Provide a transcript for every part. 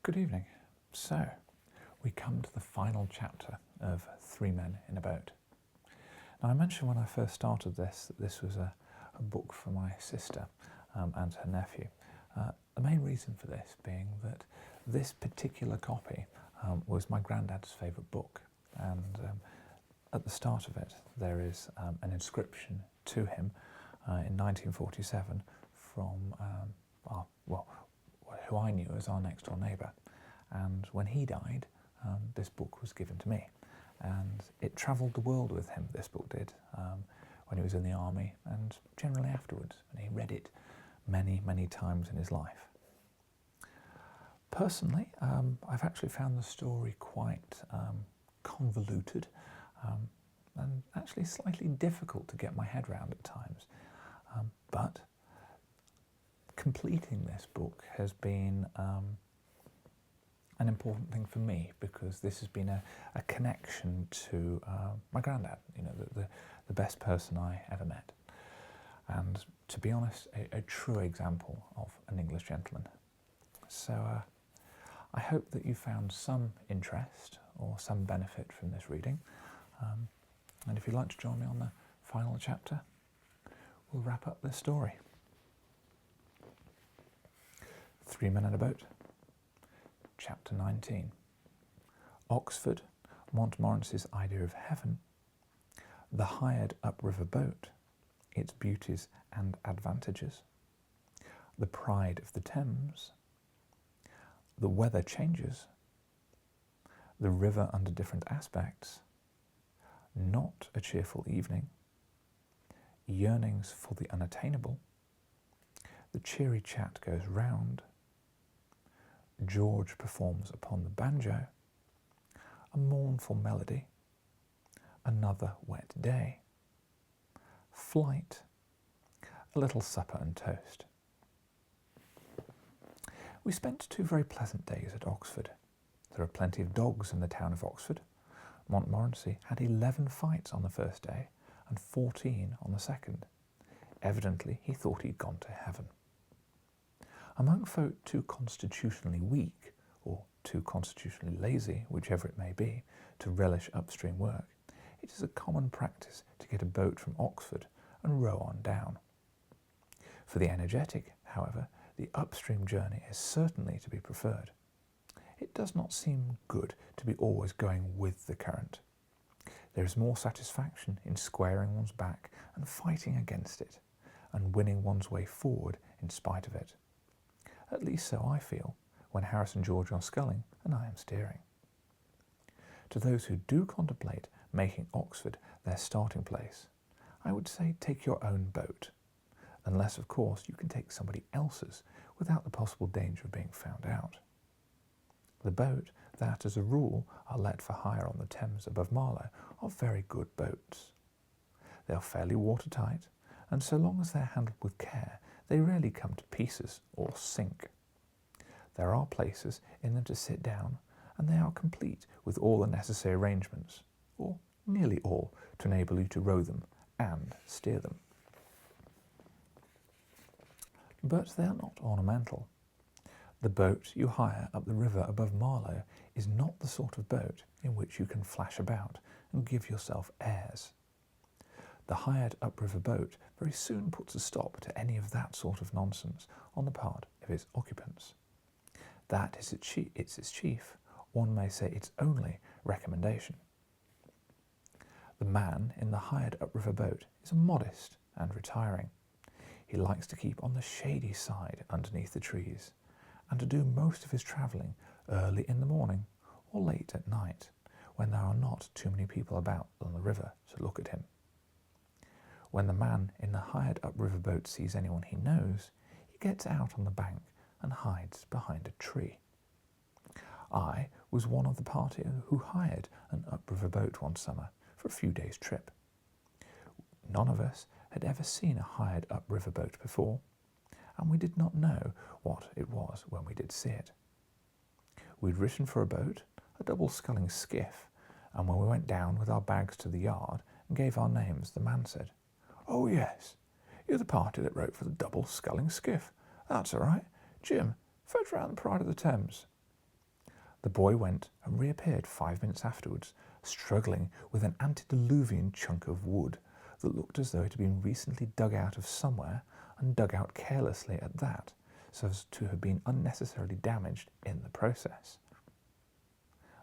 Good evening. So, we come to the final chapter of Three Men in a Boat. Now, I mentioned when I first started this that this was a book for my sister and her nephew. The main reason for this being that this particular copy was my granddad's favourite book, and at the start of it there is an inscription to him in 1947 from who I knew as our next door neighbour, and when he died this book was given to me, and it travelled the world with him, this book did, when he was in the army and generally afterwards, and he read it many times in his life. Personally, I've actually found the story quite convoluted and actually slightly difficult to get my head around at times, but completing this book has been an important thing for me, because this has been a connection to my granddad, you know, the best person I ever met, and to be honest, a true example of an English gentleman. So I hope that you found some interest or some benefit from this reading, and if you'd like to join me on the final chapter, we'll wrap up this story. Three Men in a Boat, Chapter 19. Oxford, Montmorency's idea of heaven, the hired upriver boat, its beauties and advantages, the pride of the Thames, the weather changes, the river under different aspects, not a cheerful evening, yearnings for the unattainable, the cheery chat goes round, George performs upon the banjo, a mournful melody, another wet day, flight, a little supper and toast. We spent 2 very pleasant days at Oxford. There are plenty of dogs in the town of Oxford. Montmorency had 11 fights on the first day and 14 on the second. Evidently he thought he'd gone to heaven. Among folk too constitutionally weak, or too constitutionally lazy, whichever it may be, to relish upstream work, it is a common practice to get a boat from Oxford and row on down. For the energetic, however, the upstream journey is certainly to be preferred. It does not seem good to be always going with the current. There is more satisfaction in squaring one's back and fighting against it, and winning one's way forward in spite of it. At least so I feel when Harris and George are sculling and I am steering. To those who do contemplate making Oxford their starting place, I would say take your own boat, unless of course you can take somebody else's without the possible danger of being found out. The boat that as a rule are let for hire on the Thames above Marlow are very good boats. They are fairly watertight, and so long as they're handled with care, they rarely come to pieces or sink. There are places in them to sit down, and they are complete with all the necessary arrangements, or nearly all, to enable you to row them and steer them. But they are not ornamental. The boat you hire up the river above Marlow is not the sort of boat in which you can flash about and give yourself airs. The hired upriver boat very soon puts a stop to any of that sort of nonsense on the part of its occupants. That is its chief, one may say its only, recommendation. The man in the hired upriver boat is modest and retiring. He likes to keep on the shady side underneath the trees, and to do most of his travelling early in the morning or late at night, when there are not too many people about on the river to look at him. When the man in the hired upriver boat sees anyone he knows, he gets out on the bank and hides behind a tree. I was one of the party who hired an upriver boat one summer for a few days' trip. None of us had ever seen a hired upriver boat before, and we did not know what it was when we did see it. We'd written for a boat, a double sculling skiff, and when we went down with our bags to the yard and gave our names, the man said, "Oh yes, you're the party that wrote for the double sculling skiff. That's all right. Jim, fetch round the Pride of the Thames." The boy went and reappeared 5 minutes afterwards, struggling with an antediluvian chunk of wood that looked as though it had been recently dug out of somewhere and dug out carelessly at that, so as to have been unnecessarily damaged in the process.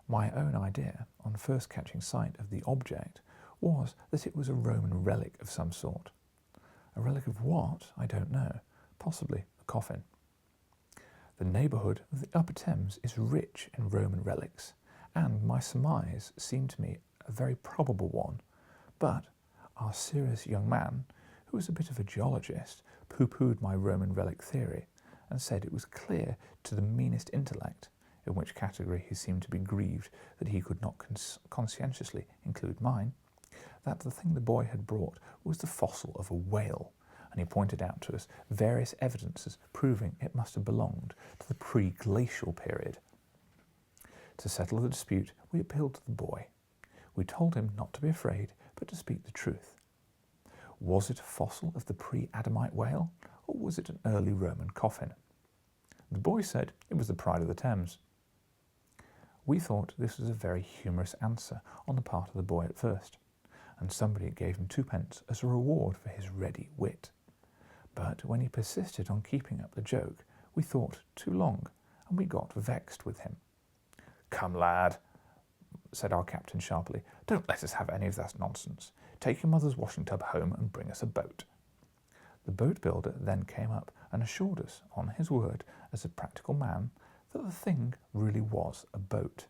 My own idea, on first catching sight of the object, was that it was a Roman relic of some sort. A relic of what, I don't know, possibly a coffin. The neighbourhood of the Upper Thames is rich in Roman relics, and my surmise seemed to me a very probable one, but our serious young man, who was a bit of a geologist, pooh-poohed my Roman relic theory and said it was clear to the meanest intellect, in which category he seemed to be grieved that he could not conscientiously include mine, that the thing the boy had brought was the fossil of a whale, and he pointed out to us various evidences proving it must have belonged to the pre-glacial period. To settle the dispute, we appealed to the boy. We told him not to be afraid, but to speak the truth. Was it a fossil of the pre-Adamite whale, or was it an early Roman coffin? The boy said it was the pride of the Thames. We thought this was a very humorous answer on the part of the boy at first, and somebody gave him 2p as a reward for his ready wit. But when he persisted on keeping up the joke, we thought too long, and we got vexed with him. "Come, lad," said our captain sharply, "don't let us have any of that nonsense. Take your mother's washing tub home and bring us a boat." The boat builder then came up and assured us, on his word as a practical man, that the thing really was a boat.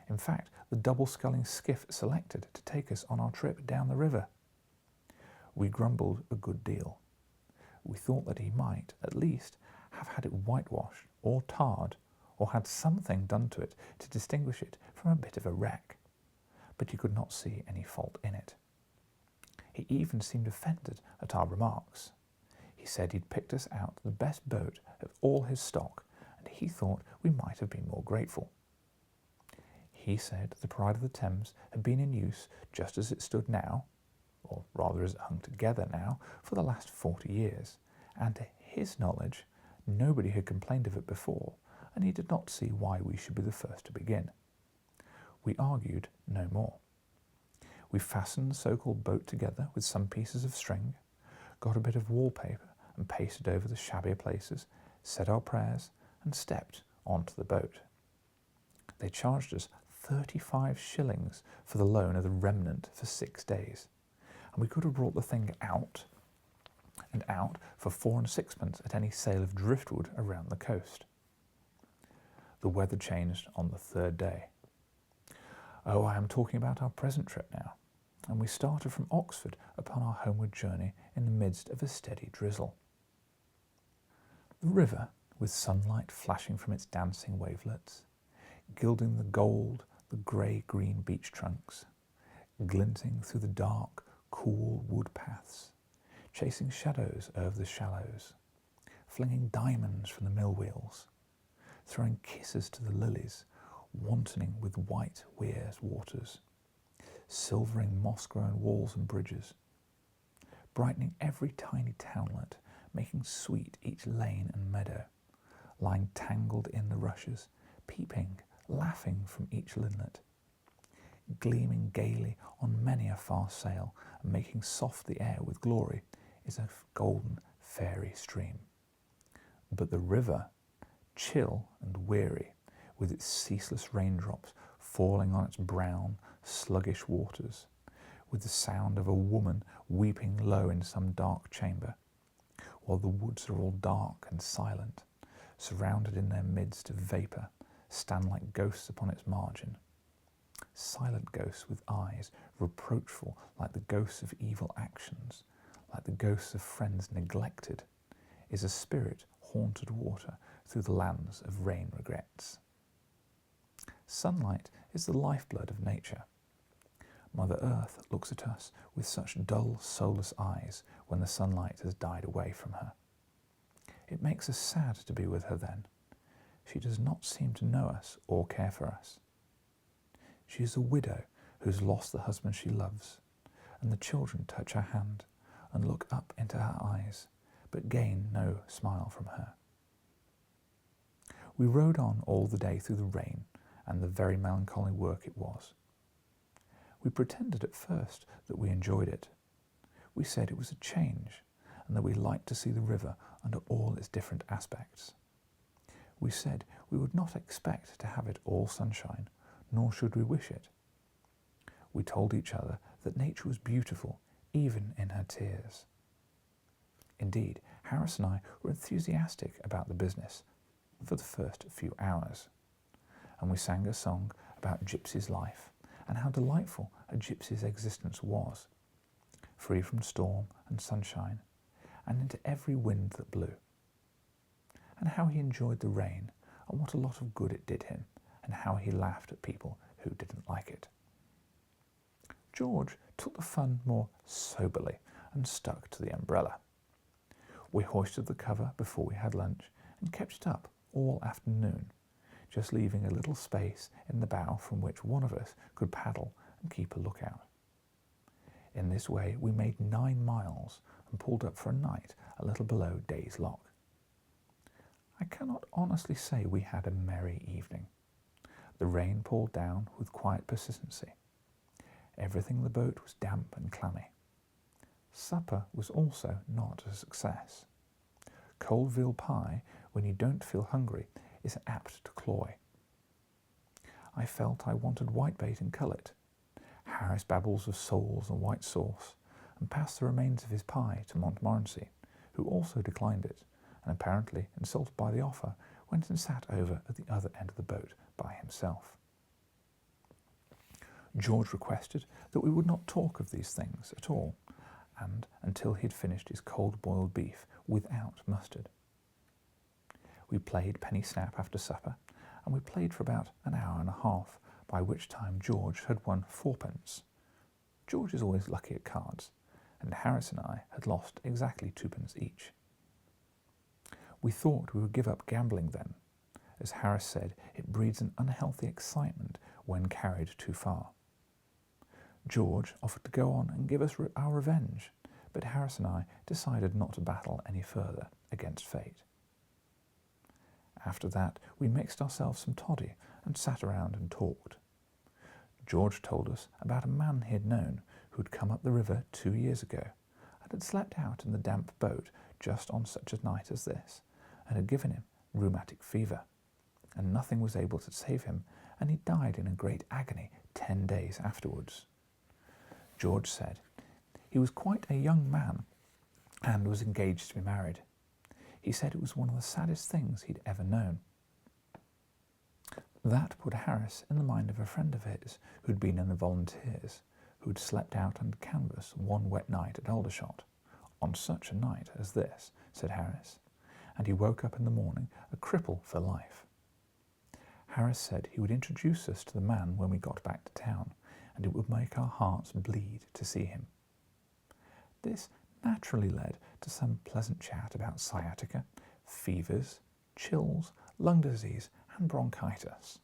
In fact, the double-sculling skiff selected to take us on our trip down the river. We grumbled a good deal. We thought that he might, at least, have had it whitewashed or tarred, or had something done to it to distinguish it from a bit of a wreck, but you could not see any fault in it. He even seemed offended at our remarks. He said he'd picked us out the best boat of all his stock, and he thought we might have been more grateful. He said the Pride of the Thames had been in use just as it stood now, or rather as it hung together now, for the last 40 years, and to his knowledge nobody had complained of it before, and he did not see why we should be the first to begin. We argued no more. We fastened the so-called boat together with some pieces of string, got a bit of wallpaper and pasted over the shabbier places, said our prayers, and stepped onto the boat. They charged us 35 shillings for the loan of the remnant for 6 days, and we could have brought the thing out for 4 and 6p at any sale of driftwood around the coast. The weather changed on the 3rd day. Oh, I am talking about our present trip now, and we started from Oxford upon our homeward journey in the midst of a steady drizzle. The river, with sunlight flashing from its dancing wavelets, gilding the gold, the grey-green beech trunks, glinting through the dark, cool wood paths, chasing shadows over the shallows, flinging diamonds from the mill wheels, throwing kisses to the lilies, wantoning with white weirs waters, silvering moss-grown walls and bridges, brightening every tiny townlet, making sweet each lane and meadow, lying tangled in the rushes, peeping, laughing from each linlet, gleaming gaily on many a far sail, and making soft the air with glory, is a golden fairy stream. But the river, chill and weary, with its ceaseless raindrops falling on its brown, sluggish waters, with the sound of a woman weeping low in some dark chamber, while the woods are all dark and silent, surrounded in their midst of vapour, stand like ghosts upon its margin. Silent ghosts with eyes reproachful like the ghosts of evil actions, like the ghosts of friends neglected, is a spirit haunted water through the lands of rain regrets. Sunlight is the lifeblood of nature. Mother Earth looks at us with such dull, soulless eyes when the sunlight has died away from her. It makes us sad to be with her then. She does not seem to know us or care for us. She is a widow who has lost the husband she loves, and the children touch her hand and look up into her eyes, but gain no smile from her. We rode on all the day through the rain, and the very melancholy work it was. We pretended at first that we enjoyed it. We said it was a change, and that we liked to see the river under all its different aspects. We said we would not expect to have it all sunshine, nor should we wish it. We told each other that nature was beautiful, even in her tears. Indeed, Harris and I were enthusiastic about the business for the first few hours, and we sang a song about gypsy's life and how delightful a gypsy's existence was, free from storm and sunshine, and into every wind that blew, and how he enjoyed the rain and what a lot of good it did him, and how he laughed at people who didn't like it. George took the fun more soberly and stuck to the umbrella. We hoisted the cover before we had lunch and kept it up all afternoon, just leaving a little space in the bow from which one of us could paddle and keep a lookout. In this way we made 9 miles and pulled up for a night a little below Day's Lock. I cannot honestly say we had a merry evening. The rain poured down with quiet persistency. Everything in the boat was damp and clammy. Supper was also not a success. Cold veal pie, when you don't feel hungry, is apt to cloy. I felt I wanted whitebait and cullet. Harris babbles of soles and white sauce, and passed the remains of his pie to Montmorency, who also declined it, and apparently, insulted by the offer, went and sat over at the other end of the boat by himself. George requested that we would not talk of these things at all, and until he had finished his cold-boiled beef without mustard. We played penny snap after supper, and we played for about an hour and a half, by which time George had won 4pence. George is always lucky at cards, and Harris and I had lost exactly 2pence each. We thought we would give up gambling then, as Harris said it breeds an unhealthy excitement when carried too far. George offered to go on and give us our revenge, but Harris and I decided not to battle any further against fate. After that, we mixed ourselves some toddy and sat around and talked. George told us about a man he had known who had come up the river 2 years ago and had slept out in the damp boat just on such a night as this, and had given him rheumatic fever, and nothing was able to save him, and he died in a great agony 10 days afterwards. George said he was quite a young man and was engaged to be married. He said it was one of the saddest things he'd ever known. That put Harris in the mind of a friend of his who'd been in the volunteers, who'd slept out under canvas one wet night at Aldershot. On such a night as this, said Harris, and he woke up in the morning a cripple for life. Harris said he would introduce us to the man when we got back to town, and it would make our hearts bleed to see him. This naturally led to some pleasant chat about sciatica, fevers, chills, lung disease, and bronchitis.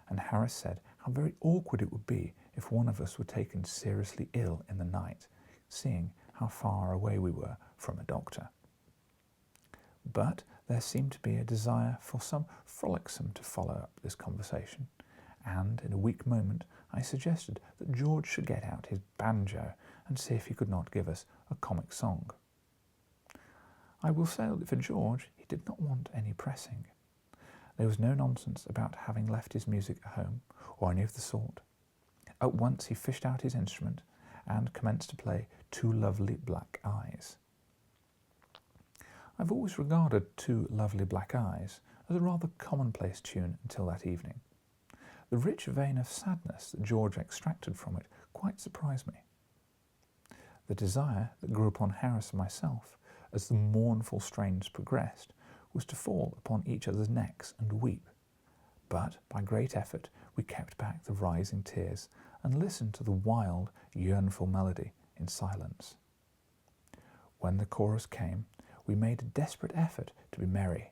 And Harris said how very awkward it would be if one of us were taken seriously ill in the night, seeing how far away we were from a doctor. But there seemed to be a desire for some frolicsome to follow up this conversation, and in a weak moment I suggested that George should get out his banjo and see if he could not give us a comic song. I will say that for George he did not want any pressing. There was no nonsense about having left his music at home, or any of the sort. At once he fished out his instrument and commenced to play Two Lovely Black Eyes. I've always regarded Two Lovely Black Eyes as a rather commonplace tune until that evening. The rich vein of sadness that George extracted from it quite surprised me. The desire that grew upon Harris and myself as the mournful strains progressed was to fall upon each other's necks and weep, but by great effort we kept back the rising tears and listened to the wild, yearnful melody in silence. When the chorus came, we made a desperate effort to be merry.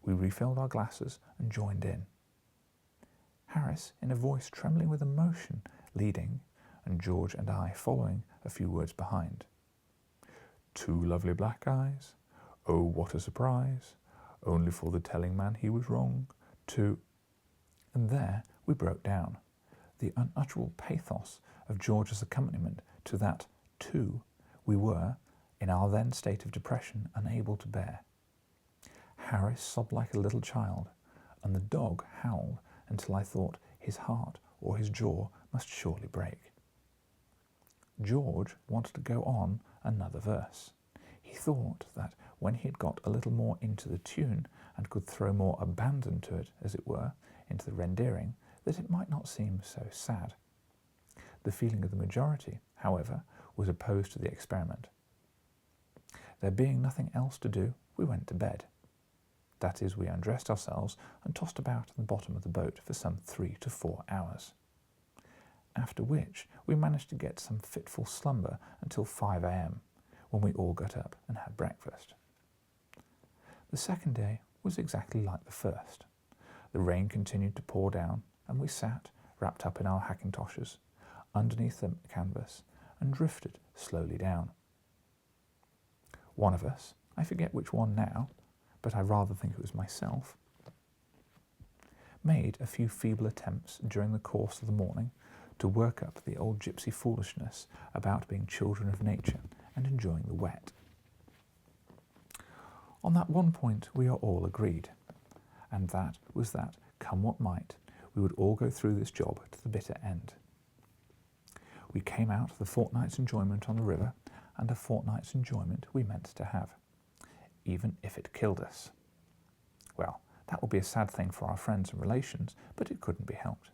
We refilled our glasses and joined in. Harris, in a voice trembling with emotion, leading, and George and I following a few words behind. Two lovely black eyes, oh what a surprise, only for the telling man he was wrong, to... And there we broke down. The unutterable pathos of George's accompaniment to that "to" we were, in our then state of depression, unable to bear. Harris sobbed like a little child, and the dog howled until I thought his heart or his jaw must surely break. George wanted to go on another verse. He thought that when he had got a little more into the tune and could throw more abandon to it, as it were, into the rendering, that it might not seem so sad. The feeling of the majority, however, was opposed to the experiment. There being nothing else to do, we went to bed. That is, we undressed ourselves and tossed about in the bottom of the boat for some 3 to 4 hours. After which we managed to get some fitful slumber until 5 a.m, when we all got up and had breakfast. The second day was exactly like the first. The rain continued to pour down, and we sat, wrapped up in our hackintoshes, underneath the canvas, and drifted slowly down. One of us, I forget which one now, but I rather think it was myself, made a few feeble attempts during the course of the morning to work up the old gypsy foolishness about being children of nature and enjoying the wet. On that one point we are all agreed, and that was that, come what might, we would all go through this job to the bitter end. We came out of the fortnight's enjoyment on the river, and a fortnight's enjoyment we meant to have, even if it killed us. Well, that would be a sad thing for our friends and relations, but it couldn't be helped.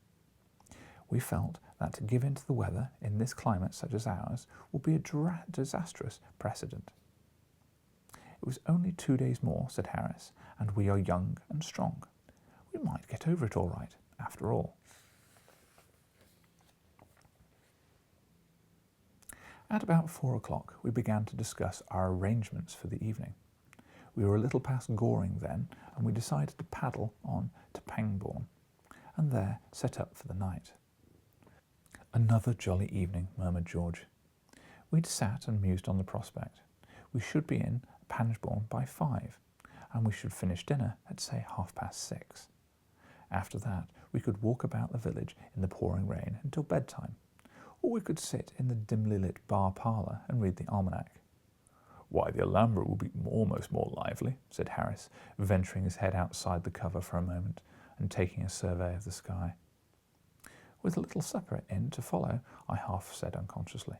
We felt that to give in to the weather in this climate such as ours would be a disastrous precedent. It was only 2 days more, said Harris, and we are young and strong. We might get over it all right, after all. At about 4 o'clock we began to discuss our arrangements for the evening. We were a little past Goring then, and we decided to paddle on to Pangbourne, and there set up for the night. Another jolly evening, murmured George. We'd sat and mused on the prospect. We should be in Pangbourne by 5, and we should finish dinner at, say, 6:30. After that, we could walk about the village in the pouring rain until bedtime, or we could sit in the dimly lit bar parlour and read the almanac. Why, the Alhambra will be almost more lively, said Harris, venturing his head outside the cover for a moment and taking a survey of the sky. With a little supper in to follow, I half said unconsciously.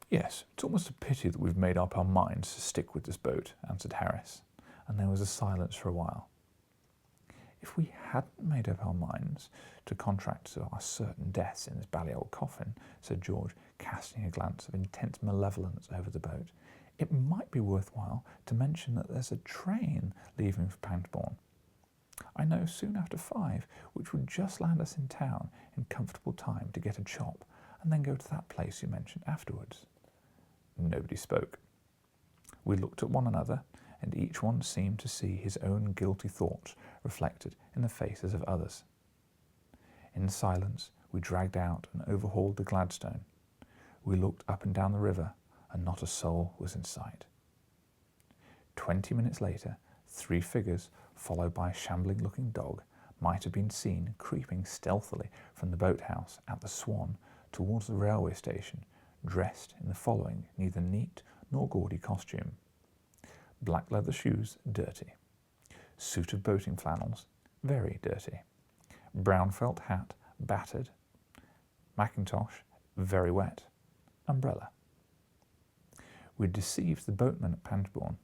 Yes, it's almost a pity that we've made up our minds to stick with this boat, answered Harris, and there was a silence for a while. If we hadn't made up our minds to contract to our certain deaths in this bally old coffin, said George, casting a glance of intense malevolence over the boat, it might be worthwhile to mention that there's a train leaving for Pangbourne. I know soon after 5, which would just land us in town in comfortable time to get a chop, and then go to that place you mentioned afterwards. Nobody spoke. We looked at one another, and each one seemed to see his own guilty thoughts reflected in the faces of others. In silence, we dragged out and overhauled the Gladstone. We looked up and down the river, and not a soul was in sight. 20 minutes later, 3 figures, followed by a shambling-looking dog, might have been seen creeping stealthily from the boathouse at the Swan towards the railway station, dressed in the following neither neat nor gaudy costume. Black leather shoes, dirty. Suit of boating flannels, very dirty. Brown felt hat, battered. Mackintosh, very wet. Umbrella. We had deceived the boatman at Pangbourne.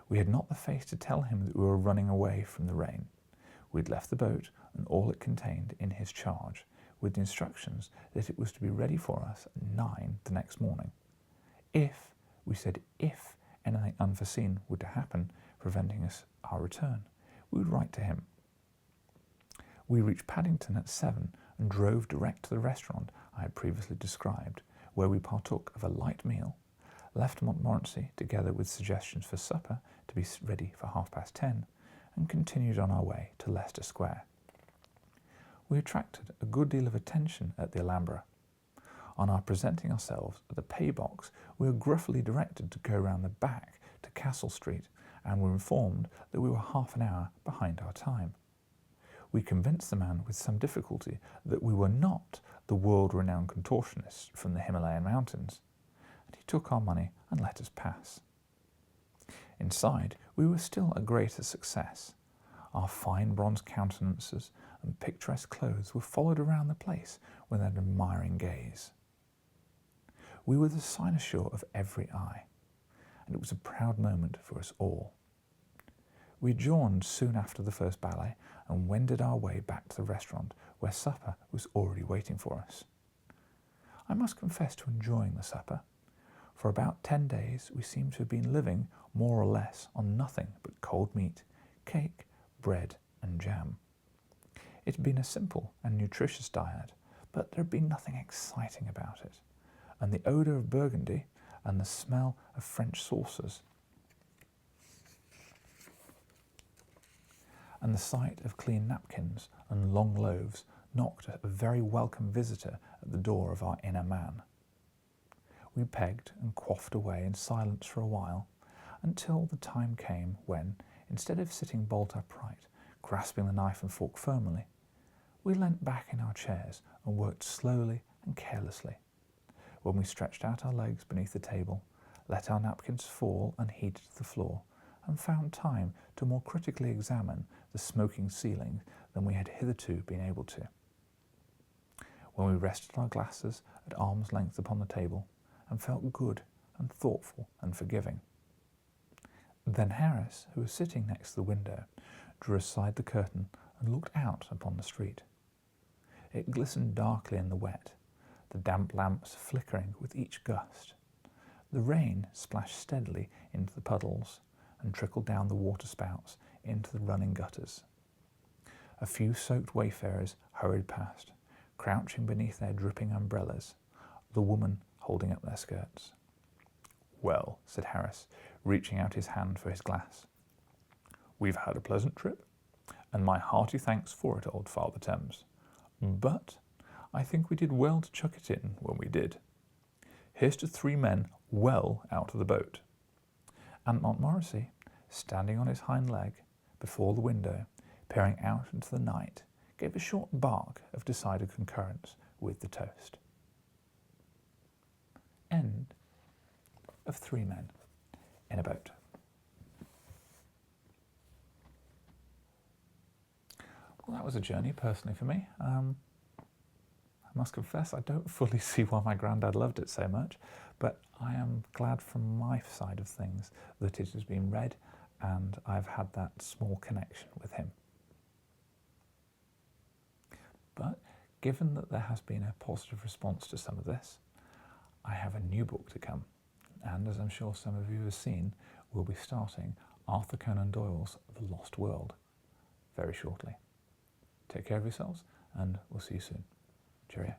We had not the face to tell him that we were running away from the rain. We had left the boat and all it contained in his charge, with the instructions that it was to be ready for us at 9 the next morning. If, we said if, anything unforeseen were to happen, preventing our return, we would write to him. We reached Paddington at 7 and drove direct to the restaurant I had previously described, where we partook of a light meal, left Montmorency together with suggestions for supper to be ready for 10:30, and continued on our way to Leicester Square. We attracted a good deal of attention at the Alhambra. On our presenting ourselves at the pay box, we were gruffly directed to go round the back to Castle Street and were informed that we were half an hour behind our time. We convinced the man with some difficulty that we were not the world-renowned contortionists from the Himalayan mountains, and he took our money and let us pass. Inside, we were still a greater success. Our fine bronze countenances and picturesque clothes were followed around the place with an admiring gaze. We were the cynosure of every eye, and it was a proud moment for us all. We adjourned soon after the first ballet and wended our way back to the restaurant where supper was already waiting for us. I must confess to enjoying the supper. For about 10 days we seemed to have been living more or less on nothing but cold meat, cake, bread and jam. It had been a simple and nutritious diet, but there had been nothing exciting about it, and the odour of Burgundy and the smell of French sauces and the sight of clean napkins and long loaves knocked a very welcome visitor at the door of our inner man. We pegged and quaffed away in silence for a while, until the time came when, instead of sitting bolt upright, grasping the knife and fork firmly, we leant back in our chairs and worked slowly and carelessly. When we stretched out our legs beneath the table, let our napkins fall unheeded to the floor, and found time to more critically examine the smoking ceiling than we had hitherto been able to. When we rested our glasses at arm's length upon the table, and felt good and thoughtful and forgiving. Then Harris, who was sitting next to the window, drew aside the curtain and looked out upon the street. It glistened darkly in the wet, the damp lamps flickering with each gust. The rain splashed steadily into the puddles and trickled down the waterspouts into the running gutters. A few soaked wayfarers hurried past, crouching beneath their dripping umbrellas, the women holding up their skirts. "Well," said Harris, reaching out his hand for his glass, "we've had a pleasant trip, and my hearty thanks for it, old Father Thames. But I think we did well to chuck it in when we did. Here's to 3 men well out of the boat." And Montmorency, standing on his hind leg before the window, peering out into the night, gave a short bark of decided concurrence with the toast. End of 3 Men in a Boat. Well, that was a journey, personally, for me. I must confess, I don't fully see why my granddad loved it so much, but I am glad from my side of things that it has been read and I've had that small connection with him. But given that there has been a positive response to some of this, I have a new book to come, and as I'm sure some of you have seen, we'll be starting Arthur Conan Doyle's The Lost World very shortly. Take care of yourselves, and we'll see you soon. Cheerio.